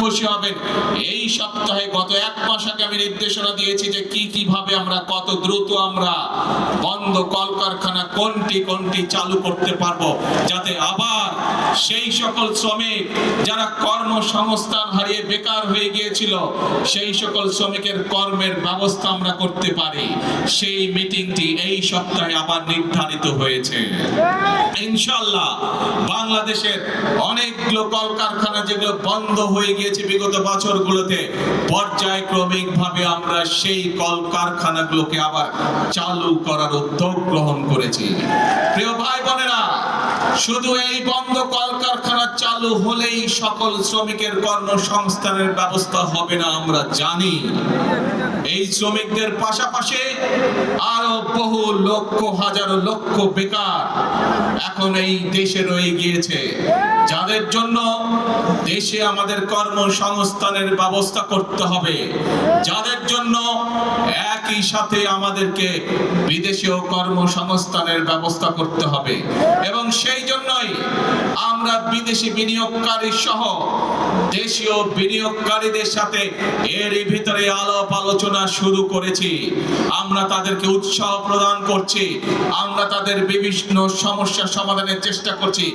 খুশি হবেন, এই সপ্তাহে গত এক মাস আগে আমি নির্দেশনা দিয়েছি যে কিভাবে আমরা কত দ্রুত আমরা বন্ধ কলকারখানা কোনটি চালু করতে পারবো, যাতে আবার সেই সকল শ্রমিক যারা কর্মসংস্থান হারিয়ে বেকার হয়ে গিয়েছিল সেই সকল শ্রমিকের কর্মের ব্যবস্থা আমরা করতে পারি। সেই মিটিংটি এই সপ্তাহে আবার নির্ধারিত হয়েছে। ইনশাআল্লাহ বাংলাদেশের অনেকগুলো কলকারখানা যেগুলো বন্ধ হয়ে গিয়েছে বিগত বছরগুলোতে, পর্যায়ক্রমিক ভাবে আমরা সেই কলকারখানাগুলোকে আবার চালু করার উদ্যোগ গ্রহণ করেছি। প্রিয় ভাই বোনেরা, শুধু এই বন্ধ কলকারখানা চালু হলেই সকল শ্রমিকের কর্মসংস্থানের ব্যবস্থা হবে না, আমরা জানি। এই শ্রমিকদের পাশাপাশি আরো বহু লক্ষ হাজারো লক্ষ বেকার এখন এই দেশে রয়ে গিয়েছে, যাদের জন্য দেশে আমাদের কর্মসংস্থানের ব্যবস্থা করতে হবে, যাদের জন্য একই সাথে আমাদেরকে বিদেশেও কর্মসংস্থানের ব্যবস্থা করতে হবে। এবং সেই জন্যই আমরা বিদেশি বিনিয়োগকারী সহ দেশীয় বিনিয়োগকারীদের সাথে এরই ভিতরে আলাপ আলোচনা শুরু করেছি। আমরা তাদেরকে উৎসাহ প্রদান করছি, আমরা তাদের বিভিন্ন সমস্যা সমাধানের চেষ্টা করছি।